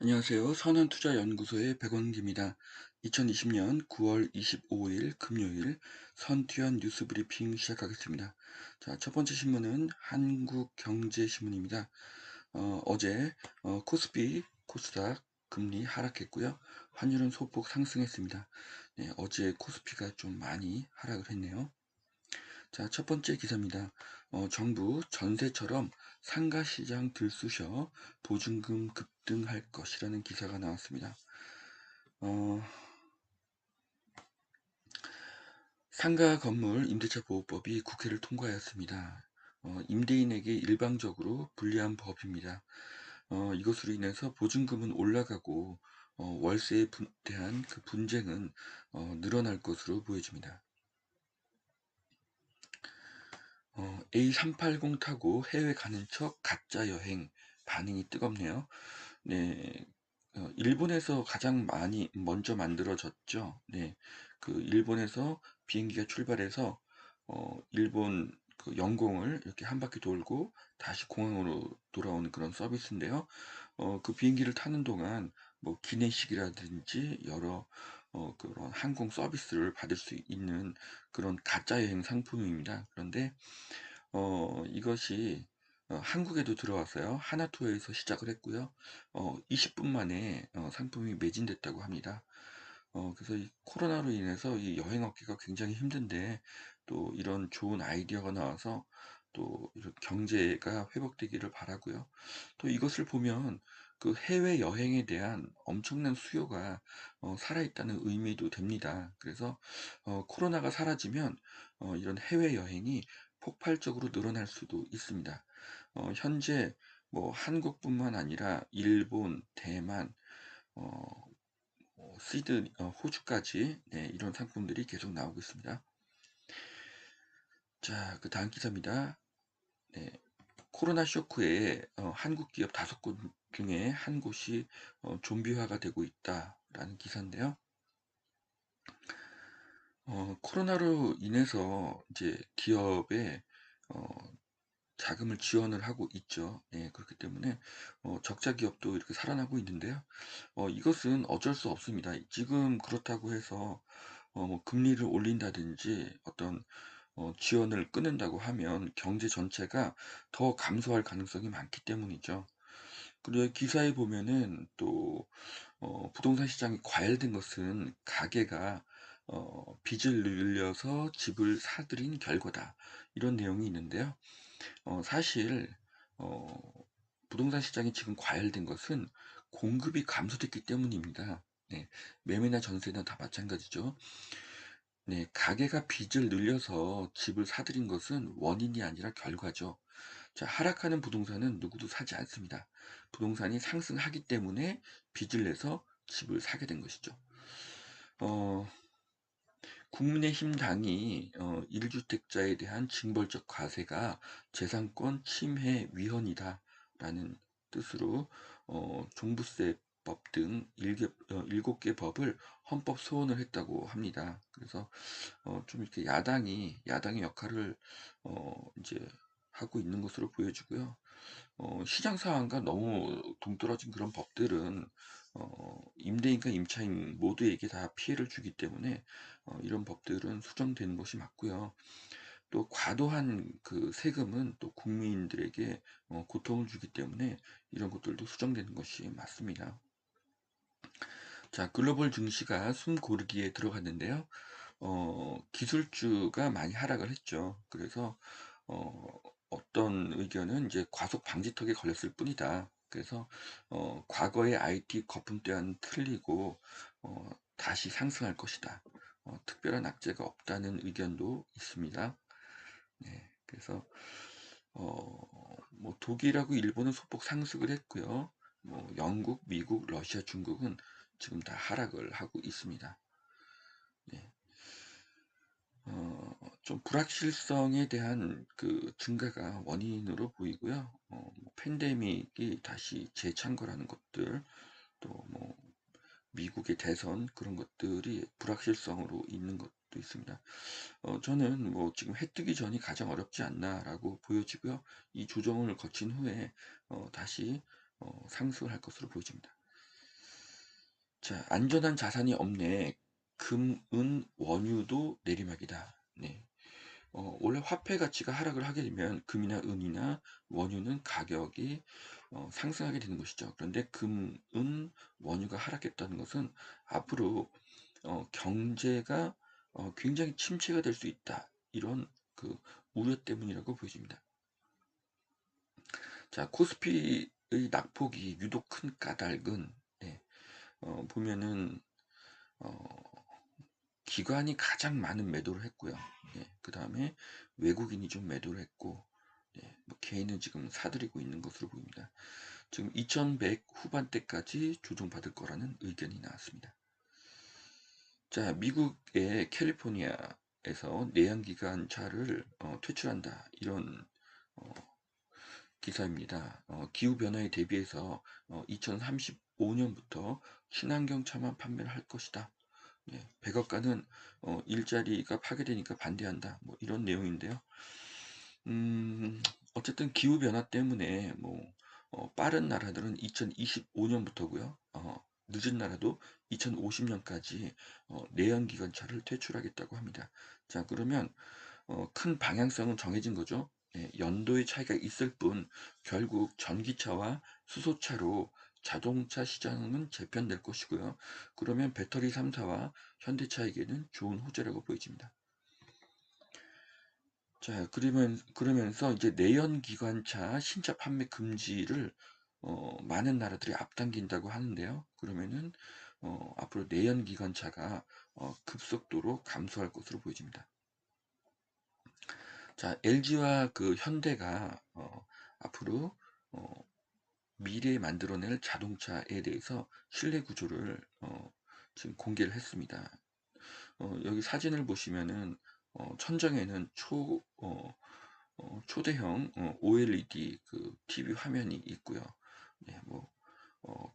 안녕하세요. 선한투자연구소의 백원기입니다. 2020년 9월 25일 금요일 선투연 뉴스브리핑 시작하겠습니다. 자, 첫 번째 신문은 한국경제신문입니다. 어제 코스피, 코스닥 금리 하락했고요. 환율은 소폭 상승했습니다. 네, 어제 코스피가 좀 많이 하락을 했네요. 자, 첫 번째 기사입니다. 정부 전세처럼 상가시장 들쑤셔 보증금 급등할 것이라는 기사가 나왔습니다. 상가 건물 임대차 보호법이 국회를 통과하였습니다. 임대인에게 일방적으로 불리한 법입니다. 이것으로 인해서 보증금은 올라가고 월세에 대한 그 분쟁은 늘어날 것으로 보여집니다. A380 타고 해외 가는 척 가짜 여행 반응이 뜨겁네요. 네, 일본에서 가장 많이 먼저 만들어졌죠. 네, 그 일본에서 비행기가 출발해서 일본 그 영공을 이렇게 한 바퀴 돌고 다시 공항으로 돌아오는 그런 서비스인데요. 그 비행기를 타는 동안 뭐 기내식이라든지 여러 그런 항공 서비스를 받을 수 있는 그런 가짜 여행 상품입니다. 그런데 이것이 한국에도 들어왔어요. 하나투어에서 시작을 했고요. 20분 만에 상품이 매진됐다고 합니다. 그래서 이 코로나로 인해서 이 여행업계가 굉장히 힘든데 또 이런 좋은 아이디어가 나와서 또 이런 경제가 회복되기를 바라고요. 또 이것을 보면 그 해외 여행에 대한 엄청난 수요가 살아있다는 의미도 됩니다. 그래서 코로나가 사라지면 이런 해외 여행이 폭발적으로 늘어날 수도 있습니다. 현재 뭐 한국뿐만 아니라 일본, 대만, 어, 시드니, 호주까지 네, 이런 상품들이 계속 나오고 있습니다. 자, 그 다음 기사입니다. 네, 코로나 쇼크에 한국 기업 5곳 중에 한 곳이 좀비화가 되고 있다라는 기사인데요. 코로나로 인해서 이제 기업에 어, 자금을 지원을 하고 있죠. 예, 그렇기 때문에 적자 기업도 이렇게 살아나고 있는데요. 이것은 어쩔 수 없습니다. 지금 그렇다고 해서 뭐 금리를 올린다든지 어떤 지원을 끊는다고 하면 경제 전체가 더 감소할 가능성이 많기 때문이죠. 그리고 기사에 보면은 또 부동산 시장이 과열된 것은 가계가 빚을 늘려서 집을 사들인 결과다. 이런 내용이 있는데요. 사실 어, 부동산 시장이 지금 과열된 것은 공급이 감소됐기 때문입니다. 네, 매매나 전세나 다 마찬가지죠. 네, 가게가 빚을 늘려서 집을 사들인 것은 원인이 아니라 결과죠. 자, 하락하는 부동산은 누구도 사지 않습니다. 부동산이 상승하기 때문에 빚을 내서 집을 사게 된 것이죠. 어, 국민의힘 당이 1주택자에 대한 징벌적 과세가 재산권 침해 위헌이다라는 뜻으로 종부세법 등 7개 법을 헌법 소원을 했다고 합니다. 그래서 좀 이렇게 야당의 역할을 이제 하고 있는 것으로 보여지고요. 시장 상황과 너무 동떨어진 그런 법들은 임대인과 임차인 모두에게 다 피해를 주기 때문에 이런 법들은 수정되는 것이 맞고요. 또 과도한 그 세금은 또 국민들에게 고통을 주기 때문에 이런 것들도 수정되는 것이 맞습니다. 자, 글로벌 증시가 숨 고르기에 들어갔는데요. 기술주가 많이 하락을 했죠. 그래서 어, 어떤 의견은 이제 과속 방지턱에 걸렸을 뿐이다. 그래서 과거의 IT 거품 때와는 틀리고 다시 상승할 것이다. 특별한 악재가 없다는 의견도 있습니다. 네, 그래서 뭐 독일하고 일본은 소폭 상승을 했고요. 뭐 영국, 미국, 러시아, 중국은 지금 다 하락을 하고 있습니다. 네. 좀 불확실성에 대한 그 증가가 원인으로 보이고요. 뭐 팬데믹이 다시 재창궐하는 것들, 또 뭐 미국의 대선 그런 것들이 불확실성으로 있는 것 것도 있습니다. 저는 뭐 지금 '해 뜨기 전이 가장 어렵지 않나.'라고 보여지고요. 이 조정을 거친 후에 다시 상승할 것으로 보여집니다. 자, 안전한 자산이 없네. 금, 은, 원유도 내리막이다. 네. 원래 화폐 가치가 하락을 하게 되면 금이나 은이나 원유는 가격이 상승하게 되는 것이죠. 그런데 금, 은, 원유가 하락했다는 것은 앞으로 경제가 굉장히 침체가 될 수 있다. 이런 그 우려 때문이라고 보여집니다. 자, 코스피의 낙폭이 유독 큰 까닭은, 네, 보면은 어, 기관이 가장 많은 매도를 했고요. 그 다음에 외국인이 좀 매도를 했고, 뭐 개인은 지금 사들이고 있는 것으로 보입니다. 지금 2100 후반대까지 조정받을 거라는 의견이 나왔습니다. 자, 미국의 캘리포니아에서 내연기관차를 퇴출한다. 이런 어, 기사입니다. 기후변화에 대비해서 2035년부터 친환경 차만 판매를 할 것이다. 백악관은 일자리가 파괴되니까 반대한다. 뭐 이런 내용인데요. 어쨌든 기후 변화 때문에 뭐 빠른 나라들은 2025년부터고요. 늦은 나라도 2050년까지 내연기관차를 퇴출하겠다고 합니다. 자, 그러면 큰 방향성은 정해진 거죠. 연도의 차이가 있을 뿐 결국 전기차와 수소차로 자동차 시장은 재편될 것이고요. 그러면 배터리 3사와 현대차에게는 좋은 호재라고 보여집니다. 자, 그러면서 이제 내연기관차 신차 판매 금지를 많은 나라들이 앞당긴다고 하는데요. 그러면은 앞으로 내연기관차가 급속도로 감소할 것으로 보여집니다. 자, LG와 그 현대가 앞으로 미래에 만들어낼 자동차에 대해서 신뢰 구조를 지금 공개를 했습니다. 여기 사진을 보시면은 천정에는 초대형 OLED 그 TV 화면이 있고요. 뭐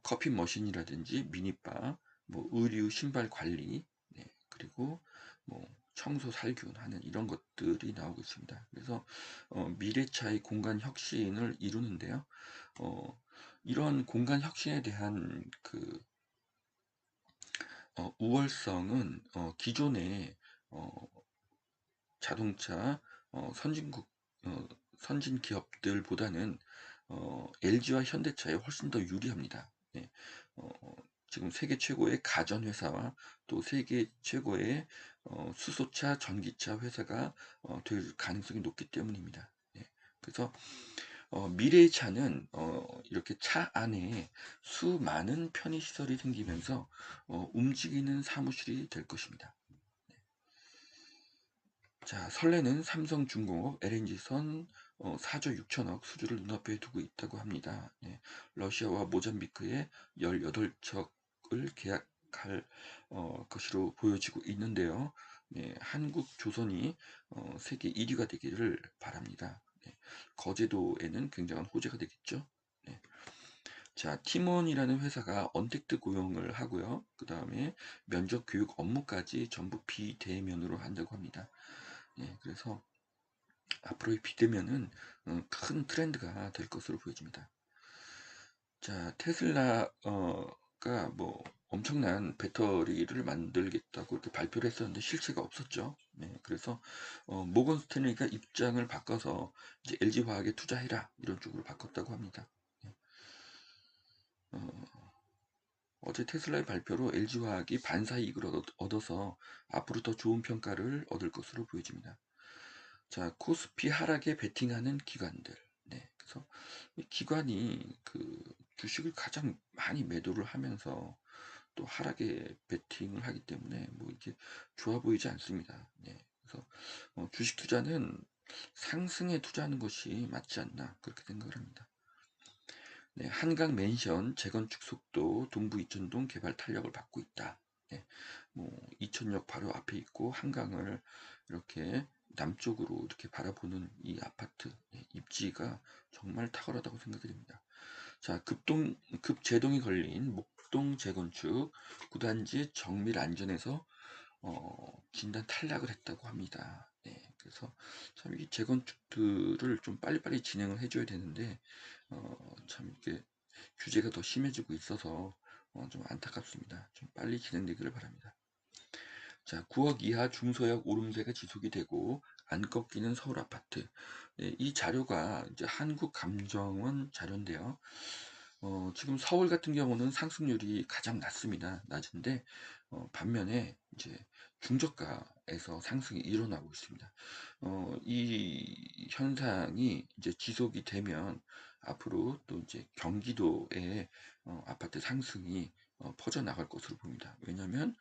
커피 머신이라든지 미니바, 뭐 의류 신발 관리, 그리고 뭐 청소 살균 하는 이런 것들이 나오고 있습니다. 그래서 미래차의 공간 혁신을 이루는데요. 이런 공간 혁신에 대한 그 우월성은 기존의 어, 자동차 선진국 선진 기업들보다는 LG와 현대차에 훨씬 더 유리합니다. 어, 지금 세계 최고의 가전 회사와 또 세계 최고의 수소차, 전기차 회사가 될 가능성이 높기 때문입니다. 그래서 미래의 차는 이렇게 차 안에 수많은 편의시설이 생기면서 움직이는 사무실이 될 것입니다. 자, 설레는 삼성중공업 LNG선 4조 6천억 수주를 눈앞에 두고 있다고 합니다. 러시아와 모잠비크에 18척을 계약할 것으로 보여지고 있는데요. 한국 조선이 세계 1위가 되기를 바랍니다. 거제도에는 굉장한 호재가 되겠죠. 네. 자, 티몬이라는 회사가 언택트 고용을 하고요. 그 다음에 면접 교육 업무까지 전부 비대면으로 한다고 합니다. 그래서 앞으로의 비대면은 큰 트렌드가 될 것으로 보여집니다. 자, 테슬라가 뭐 엄청난 배터리를 만들겠다고 이렇게 발표를 했었는데 실체가 없었죠. 그래서 모건 스탠리가 입장을 바꿔서 이제 LG 화학에 투자해라 이런 쪽으로 바꿨다고 합니다. 어제 테슬라의 발표로 LG 화학이 반사이익을 얻어서 앞으로 더 좋은 평가를 얻을 것으로 보여집니다. 자, 코스피 하락에 베팅하는 기관들. 그래서 이 기관이 그 주식을 가장 많이 매도를 하면서 또 하락에 베팅을 하기 때문에 뭐 이게 좋아 보이지 않습니다. 그래서 주식 투자는 상승에 투자하는 것이 맞지 않나 그렇게 생각을 합니다. 한강 맨션 재건축 속도 동부 이천동 개발 탄력을 받고 있다. 뭐 이천역 바로 앞에 있고 한강을 이렇게 남쪽으로 이렇게 바라보는 이 아파트 입지가 정말 탁월하다고 생각이 됩니다. 자, 급제동이 걸린 목동 재건축 9단지 정밀 안전에서 진단 탈락을 했다고 합니다. 네. 그래서 참 이 재건축들을 좀 빨리빨리 진행을 해 줘야 되는데 참 이게 규제가 더 심해지고 있어서 좀 안타깝습니다. 좀 빨리 진행되기를 바랍니다. 자, 9억 이하 중소형 오름세가 지속이 되고 안 꺾이는 서울 아파트. 네, 이 자료가 이제 한국감정원 자료인데요. 지금 서울 같은 경우는 상승률이 가장 낮습니다. 낮은데 반면에 이제 중저가에서 상승이 일어나고 있습니다. 이 현상이 이제 지속이 되면 앞으로 또 이제 경기도에 아파트 상승이 퍼져나갈 것으로 보입니다. 왜냐하면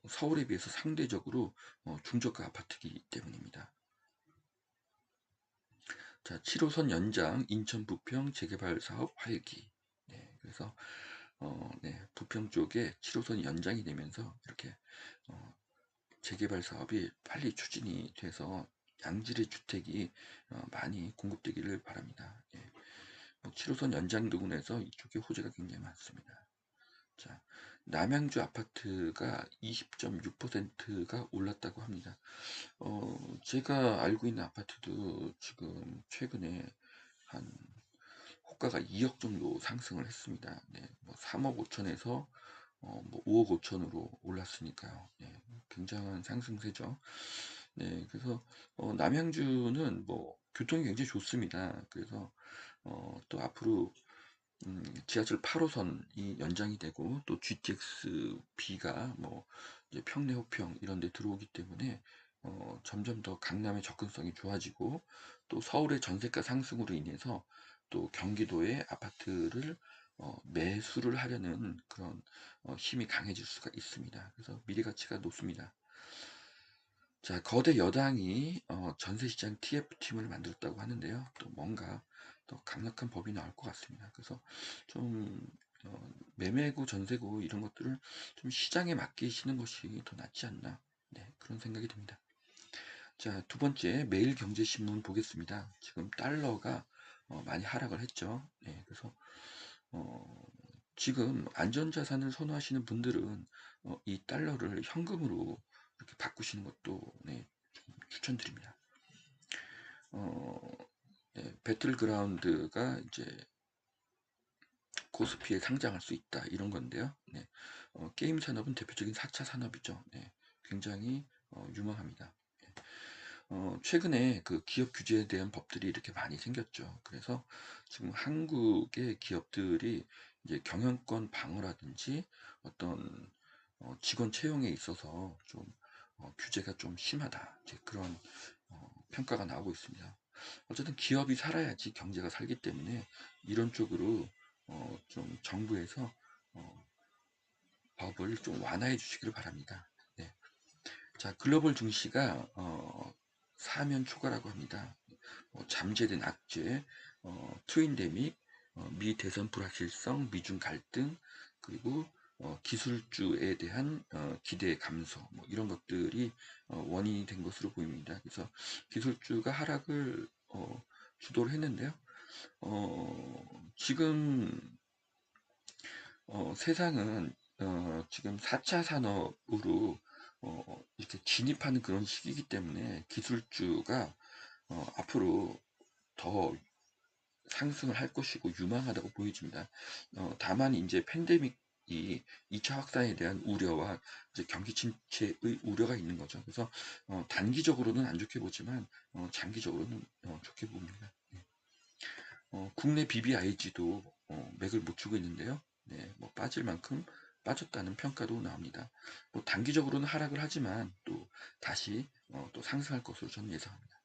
서울에 비해서 상대적으로 중저가 아파트이기 때문입니다. 자, 7호선 연장 인천 부평 재개발 사업 활기. 네, 그래서 네, 부평 쪽에 7호선 연장이 되면서 이렇게 어, 재개발 사업이 빨리 추진이 돼서 양질의 주택이 많이 공급되기를 바랍니다. 예. 7호선 연장 부분에서 이쪽에 호재가 굉장히 많습니다. 자, 남양주 아파트가 20.6%가 올랐다고 합니다. 제가 알고 있는 아파트도 지금 최근에 한 호가가 2억 정도 상승을 했습니다. 네, 뭐 3억 5천에서 뭐 5억 5천으로 올랐으니까요. 네, 굉장한 상승세죠. 네, 그래서 남양주는 뭐 교통이 굉장히 좋습니다. 그래서 또 앞으로 지하철 8호선이 연장이 되고 또 GTX-B가 뭐 이제 평내 호평 이런 데 들어오기 때문에 점점 더 강남의 접근성이 좋아지고 또 서울의 전세가 상승으로 인해서 또 경기도의 아파트를 매수를 하려는 그런 힘이 강해질 수가 있습니다. 그래서 미래 가치가 높습니다. 자, 거대 여당이 전세시장 TF팀을 만들었다고 하는데요. 또 뭔가 더 강력한 법이 나올 것 같습니다. 그래서 좀 매매고 전세고 이런 것들을 좀 시장에 맡기시는 것이 더 낫지 않나. 네, 그런 생각이 듭니다. 자, 두 번째 매일경제신문 보겠습니다. 지금 달러가 많이 하락을 했죠. 네, 그래서 어, 지금 안전자산을 선호하시는 분들은 이 달러를 현금으로 이렇게 바꾸시는 것도 네, 좀 추천드립니다. 어, 네, 배틀그라운드가 이제 코스피에 상장할 수 있다 이런 건데요. 네, 게임 산업은 대표적인 4차 산업이죠. 네, 굉장히 유망합니다. 네. 최근에 그 기업 규제에 대한 법들이 이렇게 많이 생겼죠. 그래서 지금 한국의 기업들이 이제 경영권 방어라든지 어떤 직원 채용에 있어서 좀 규제가 좀 심하다. 이제 그런 평가가 나오고 있습니다. 어쨌든 기업이 살아야지 경제가 살기 때문에 이런 쪽으로 좀 정부에서 어, 법을 좀 완화해 주시기를 바랍니다. 네. 자, 글로벌 증시가 사면 초과라고 합니다. 잠재된 악재, 트윈데믹, 미 대선 불확실성, 미중 갈등, 그리고 기술주에 대한 기대 감소, 뭐 이런 것들이 원인이 된 것으로 보입니다. 그래서 기술주가 하락을 주도를 했는데요. 지금 세상은 지금 4차 산업으로 이렇게 진입하는 그런 시기이기 때문에 기술주가 앞으로 더 상승을 할 것이고 유망하다고 보여집니다. 다만 이제 팬데믹이 2차 확산에 대한 우려와 이제 경기 침체의 우려가 있는 거죠. 그래서 단기적으로는 안 좋게 보지만 장기적으로는 좋게 봅니다. 네. 국내 BBIG도 맥을 못 추고 있는데요. 네, 뭐 빠질 만큼 빠졌다는 평가도 나옵니다. 뭐 단기적으로는 하락을 하지만 또 다시 또 상승할 것으로 저는 예상합니다.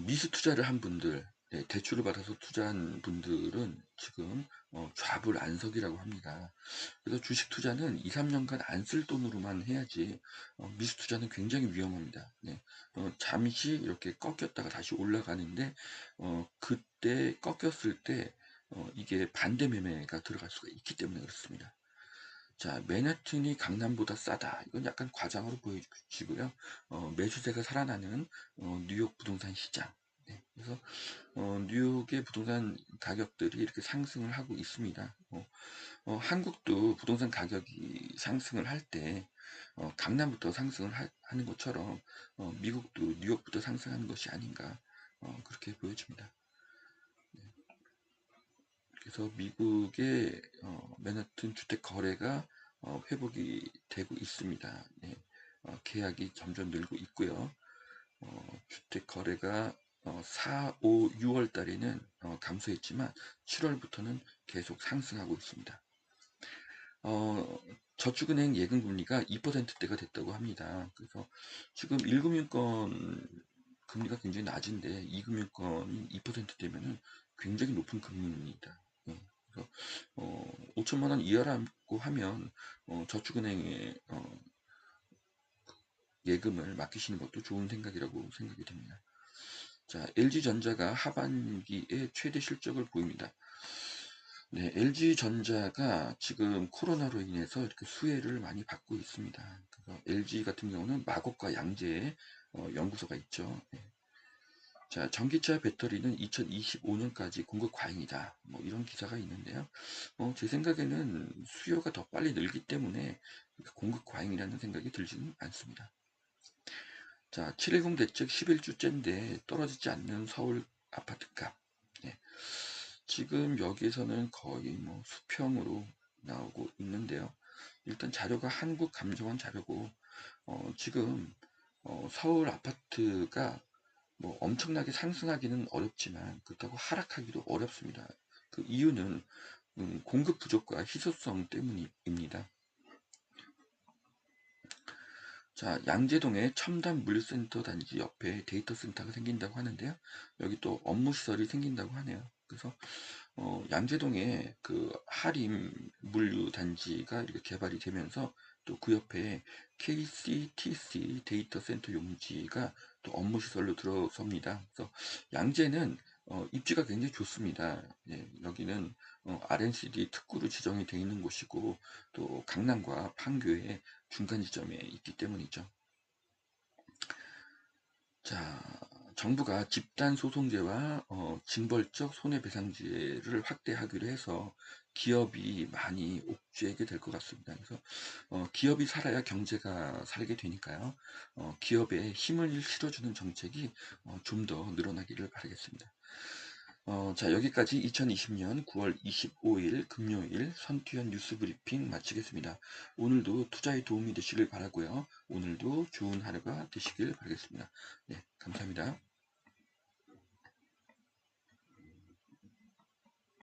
미수 투자를 한 분들, 네, 대출을 받아서 투자한 분들은 지금 좌불안석이라고 합니다. 그래서 주식 투자는 2, 3년간 안 쓸 돈으로만 해야지 미수 투자는 굉장히 위험합니다. 네. 잠시 이렇게 꺾였다가 다시 올라가는데 그때 꺾였을 때 이게 반대 매매가 들어갈 수가 있기 때문에 그렇습니다. 자, 맨하튼이 강남보다 싸다. 이건 약간 과장으로 보여지고요. 매수세가 살아나는 뉴욕 부동산 시장. 네, 그래서 뉴욕의 부동산 가격들이 이렇게 상승을 하고 있습니다. 한국도 부동산 가격이 상승을 할 때 강남부터 상승을 하는 것처럼 미국도 뉴욕부터 상승하는 것이 아닌가 그렇게 보여집니다. 그래서 미국의 맨하튼 주택 거래가 회복이 되고 있습니다. 네. 계약이 점점 늘고 있고요. 주택 거래가 4, 5, 6월 달에는 감소했지만 7월부터는 계속 상승하고 있습니다. 어, 저축은행 예금금리가 2%대가 됐다고 합니다. 그래서 지금 1금융권 금리가 굉장히 낮은데 2금융권이 2%대면은 굉장히 높은 금리입니다. 예, 그래서 5천만 원 이하라고 하면 저축은행에 예금을 맡기시는 것도 좋은 생각이라고 생각이 됩니다. 자, LG전자가 하반기에 최대 실적을 보입니다. 네, LG전자가 지금 코로나로 인해서 이렇게 수혜를 많이 받고 있습니다. 그래서 LG 같은 경우는 마곡과 양재에 연구소가 있죠. 네. 자, 전기차 배터리는 2025년까지 공급 과잉이다. 뭐 이런 기사가 있는데요. 제 생각에는 수요가 더 빨리 늘기 때문에 공급 과잉이라는 생각이 들지는 않습니다. 자, 710 대책 11주째인데 떨어지지 않는 서울 아파트값. 네. 지금 여기에서는 거의 뭐 수평으로 나오고 있는데요. 일단 자료가 한국감정원 자료고 지금 서울 아파트가 뭐 엄청나게 상승하기는 어렵지만 그렇다고 하락하기도 어렵습니다. 그 이유는 공급 부족과 희소성 때문입니다. 자, 양재동에 첨단 물류센터 단지 옆에 데이터 센터가 생긴다고 하는데요. 여기 또 업무 시설이 생긴다고 하네요. 그래서 양재동에 그 하림 물류 단지가 이렇게 개발이 되면서 또 그 옆에 KCTC 데이터 센터 용지가 또 업무 시설로 들어섭니다. 그래서 양재는 입지가 굉장히 좋습니다. 예, 여기는 RNCD 특구로 지정이 되어 있는 곳이고 또 강남과 판교의 중간 지점에 있기 때문이죠. 자, 정부가 집단소송제와 징벌적 손해배상제를 확대하기로 해서 기업이 많이 옥죄게 될 것 같습니다. 그래서 기업이 살아야 경제가 살게 되니까요. 기업에 힘을 실어주는 정책이 좀 더 늘어나기를 바라겠습니다. 자, 여기까지 2020년 9월 25일 금요일 선투현 뉴스 브리핑 마치겠습니다. 오늘도 투자에 도움이 되시길 바라고요. 오늘도 좋은 하루가 되시길 바라겠습니다. 네, 감사합니다.